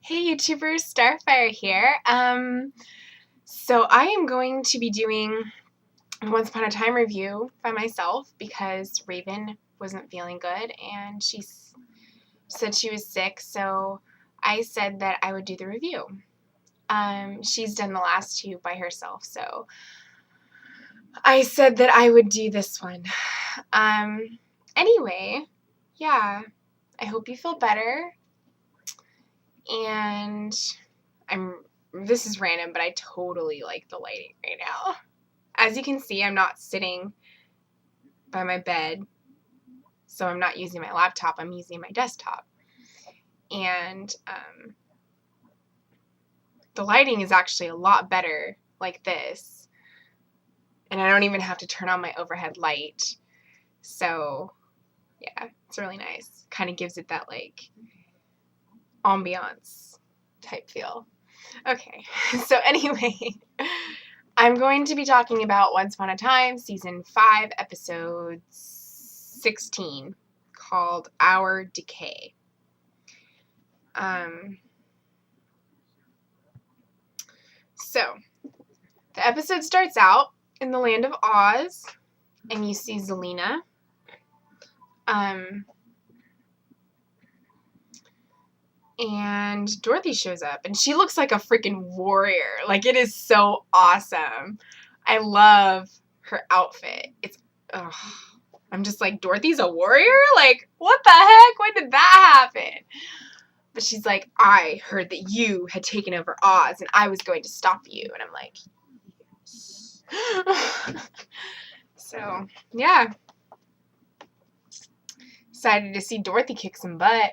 Hey YouTubers, Starfire here. So I am going to be doing a Once Upon a Time review by myself because Raven wasn't feeling good and she said she was sick, so I said that I would do the review. She's done the last two by herself, so I said that I would do this one. Anyway, yeah, I hope you feel better. And this is random, but I totally like the lighting right now. As you can see, I'm not sitting by my bed, so I'm not using my laptop, I'm using my desktop. And the lighting is actually a lot better like this. And I don't even have to turn on my overhead light. So, yeah, it's really nice. Kind of gives it that, like, ambiance type feel. Okay, so anyway, I'm going to be talking about Once Upon a Time, Season 5, Episode 16, called Our Decay. So, the episode starts out in the land of Oz, and you see Zelena. And Dorothy shows up, and she looks like a freaking warrior. Like, it is so awesome. I love her outfit. I'm just like, Dorothy's a warrior? Like, what the heck? When did that happen? But she's like, I heard that you had taken over Oz, and I was going to stop you. And I'm like, yes. So, yeah. Excited to see Dorothy kick some butt.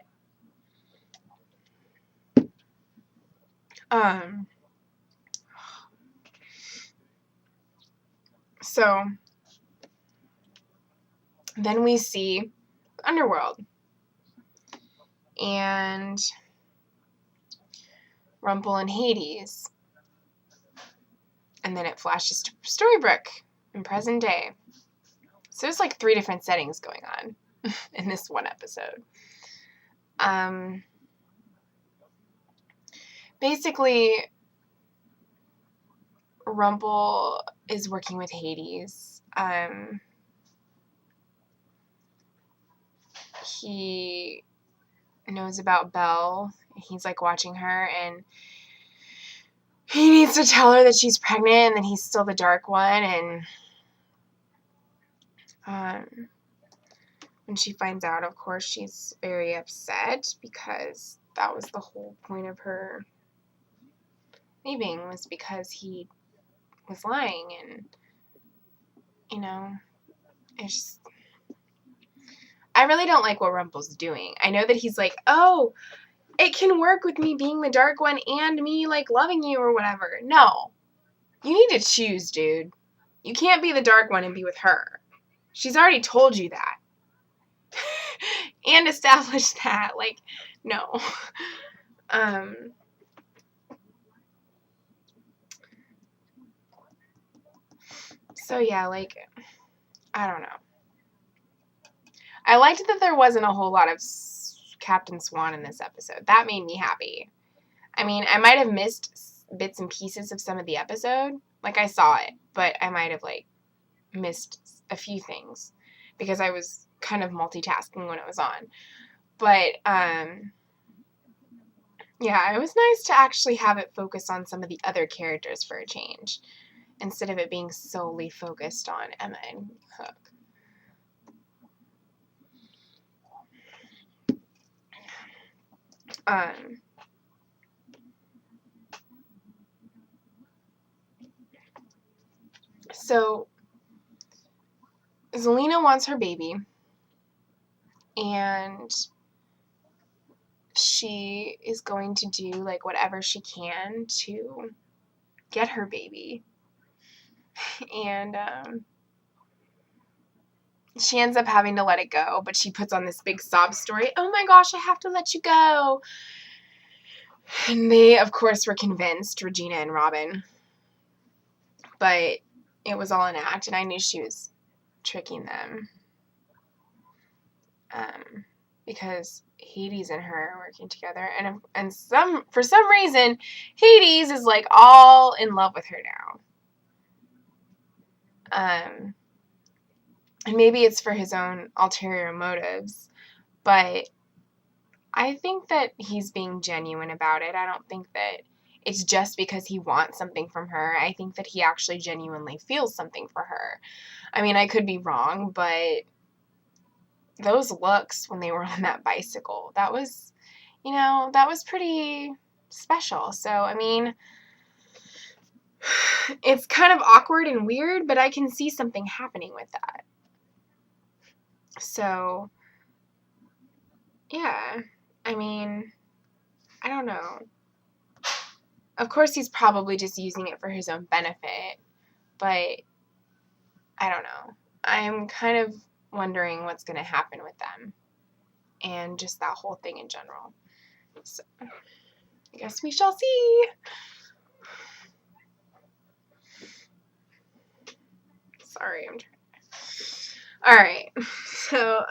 So then we see Underworld. And Rumple and Hades. And then it flashes to Storybrooke in present day. So there's like 3 different settings going on in this one episode. Basically, Rumple is working with Hades. He knows about Belle. He's like watching her, and he needs to tell her that she's pregnant and that he's still the Dark One. And when she finds out, of course, she's very upset because that was the whole point of her leaving, was because he was lying. And, you know, it's just, I really don't like what Rumple's doing. I know that he's like, oh, it can work with me being the Dark One and me, like, loving you or whatever. No. You need to choose, dude. You can't be the Dark One and be with her. She's already told you that. And established that. Like, no. So, yeah, like, I don't know. I liked that there wasn't a whole lot of Captain Swan in this episode. That made me happy. I mean, I might have missed bits and pieces of some of the episode. Like, I saw it, but I might have, like, missed a few things because I was kind of multitasking when it was on. But, yeah, it was nice to actually have it focus on some of the other characters for a change, instead of it being solely focused on Emma and Hook. So, Zelena wants her baby, and she is going to do, like, whatever she can to get her baby. And, she ends up having to let it go, but she puts on this big sob story. Oh my gosh, I have to let you go. And they, of course, were convinced, Regina and Robin. But it was all an act, and I knew she was tricking them. because Hades and her are working together, and for some reason Hades is like all in love with her now. And maybe it's for his own ulterior motives, but I think that he's being genuine about it. I don't think that it's just because he wants something from her. I think that he actually genuinely feels something for her. I mean, I could be wrong, but those looks when they were on that bicycle, that was pretty special. So, I mean, it's kind of awkward and weird, but I can see something happening with that. So, yeah, I mean, I don't know. Of course, he's probably just using it for his own benefit, but I don't know. I'm kind of wondering what's going to happen with them and just that whole thing in general. So, I guess we shall see. Sorry, I'm trying. All right. So,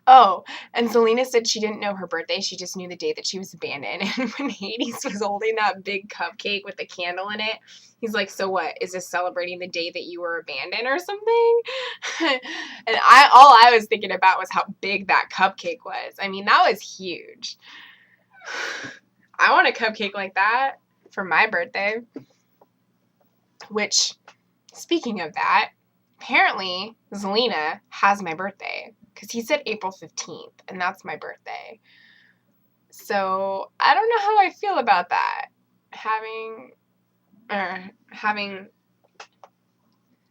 oh, and Zelena said she didn't know her birthday. She just knew the day that she was abandoned. And when Hades was holding that big cupcake with the candle in it, he's like, so what? Is this celebrating the day that you were abandoned or something? And all I was thinking about was how big that cupcake was. I mean, that was huge. I want a cupcake like that for my birthday. Which, speaking of that, apparently Zelena has my birthday. Because he said April 15th, and that's my birthday. So, I don't know how I feel about that. Having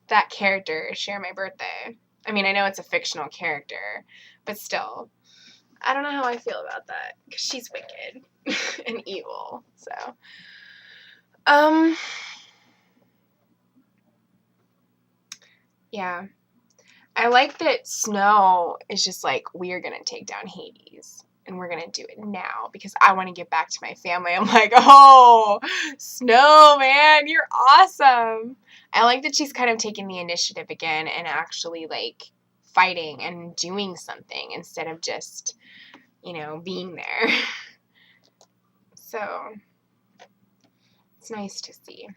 that character share my birthday. I mean, I know it's a fictional character, but still, I don't know how I feel about that. Because she's wicked and evil. So, yeah. I like that Snow is just like, we are going to take down Hades. And we're going to do it now because I want to get back to my family. I'm like, oh, Snow, man, you're awesome. I like that she's kind of taking the initiative again and actually, like, fighting and doing something instead of just, being there. So, it's nice to see.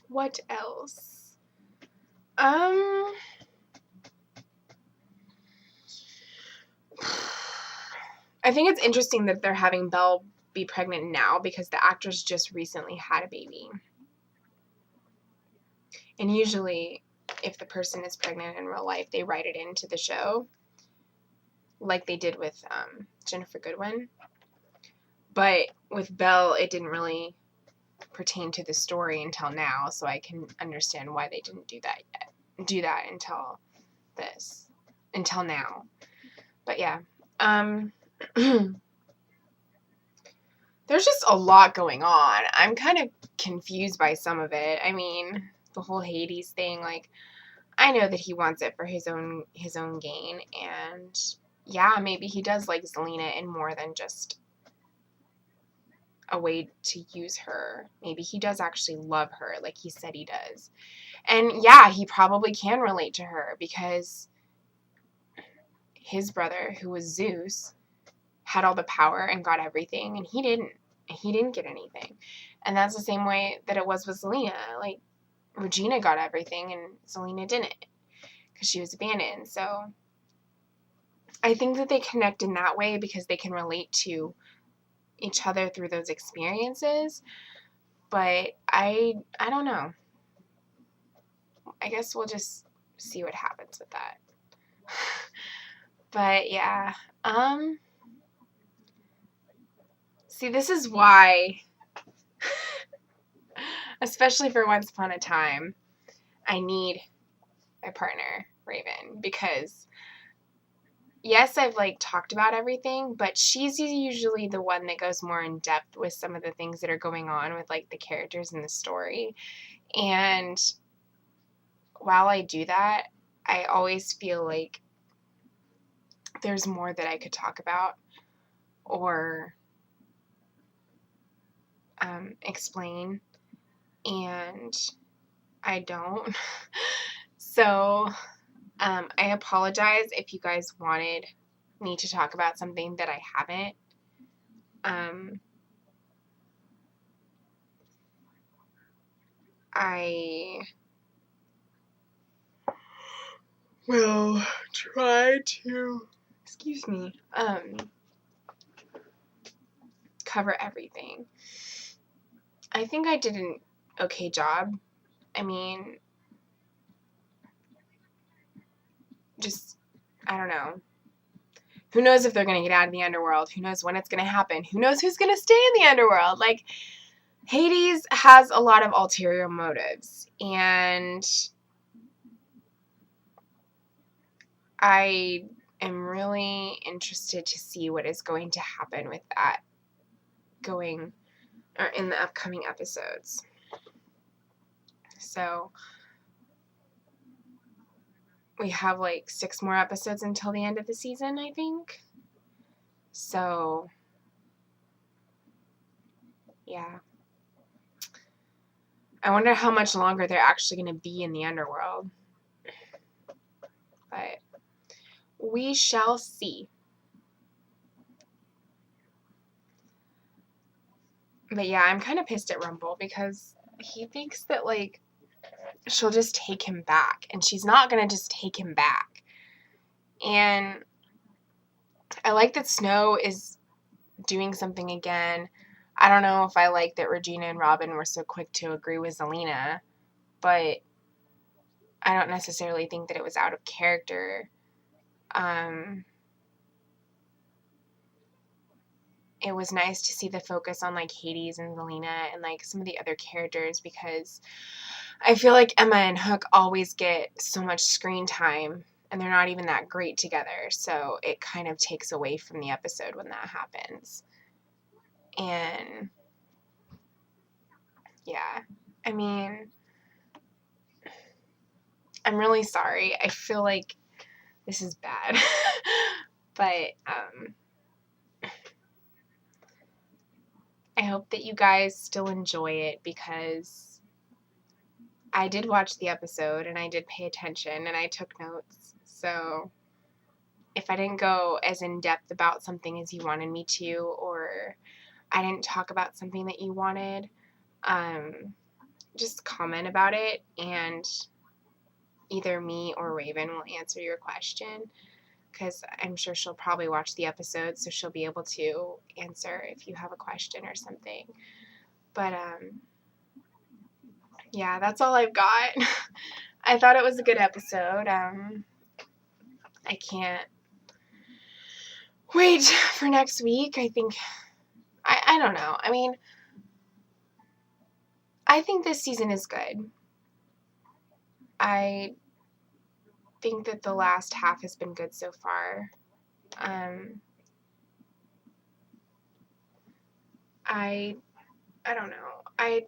What else? I think it's interesting that they're having Belle be pregnant now because the actress just recently had a baby. And usually, if the person is pregnant in real life, they write it into the show, like they did with Jennifer Goodwin. But with Belle, it didn't really pertain to the story until now, so I can understand why they didn't do that until now. But yeah, there's just a lot going on. I'm kind of confused by some of it. I mean, the whole Hades thing, like, I know that he wants it for his own gain, and yeah, maybe he does like Zelena in more than just a way to use her. Maybe he does actually love her, like he said he does. And yeah, he probably can relate to her because his brother, who was Zeus, had all the power and got everything, and he didn't. He didn't get anything. And that's the same way that it was with Zelena. Like, Regina got everything, and Zelena didn't because she was abandoned. So I think that they connect in that way because they can relate to each other through those experiences. But I don't know. I guess we'll just see what happens with that. But yeah, see, this is why, especially for Once Upon a Time, I need my partner, Raven, because yes, I've like talked about everything, but she's usually the one that goes more in depth with some of the things that are going on with like the characters in the story. And while I do that, I always feel like there's more that I could talk about or explain. And I don't. So, I apologize if you guys wanted me to talk about something that I haven't. I will try to, excuse me, cover everything. I think I did an okay job. I mean, just, I don't know. Who knows if they're going to get out of the underworld? Who knows when it's going to happen? Who knows who's going to stay in the underworld? Like, Hades has a lot of ulterior motives, and I am really interested to see what is going to happen with that going or in the upcoming episodes. So we have like 6 more episodes until the end of the season, I think. So yeah. I wonder how much longer they're actually going to be in the underworld. But we shall see. But yeah, I'm kind of pissed at Rumple because he thinks that, like, she'll just take him back. And she's not going to just take him back. And I like that Snow is doing something again. I don't know if I like that Regina and Robin were so quick to agree with Zelena. But I don't necessarily think that it was out of character. It was nice to see the focus on, like, Hades and Zelena and, like, some of the other characters, because I feel like Emma and Hook always get so much screen time and they're not even that great together, so it kind of takes away from the episode when that happens. And yeah, I mean, I'm really sorry. I feel like this is bad. But I hope that you guys still enjoy it, because I did watch the episode and I did pay attention and I took notes. So if I didn't go as in depth about something as you wanted me to, or I didn't talk about something that you wanted, just comment about it and either me or Raven will answer your question, because I'm sure she'll probably watch the episode, so she'll be able to answer if you have a question or something. But yeah, that's all I've got. I thought it was a good episode. I can't wait for next week. I think, I don't know. I mean, I think this season is good. I think that the last half has been good so far. I don't know. I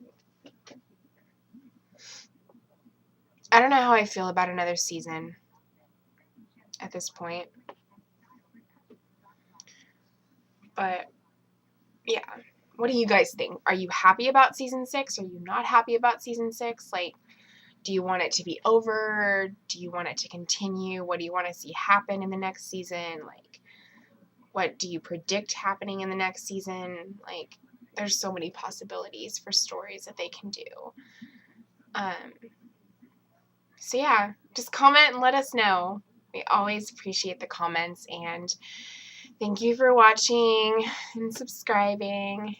don't know how I feel about another season at this point. But yeah. What do you guys think? Are you happy about season 6? Are you not happy about season 6? Like, do you want it to be over? Do you want it to continue? What do you want to see happen in the next season? Like, what do you predict happening in the next season? Like, there's so many possibilities for stories that they can do. So yeah, just comment and let us know. We always appreciate the comments, and thank you for watching and subscribing.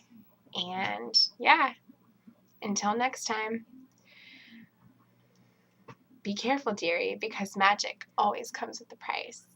And yeah, until next time, be careful, dearie, because magic always comes with a price.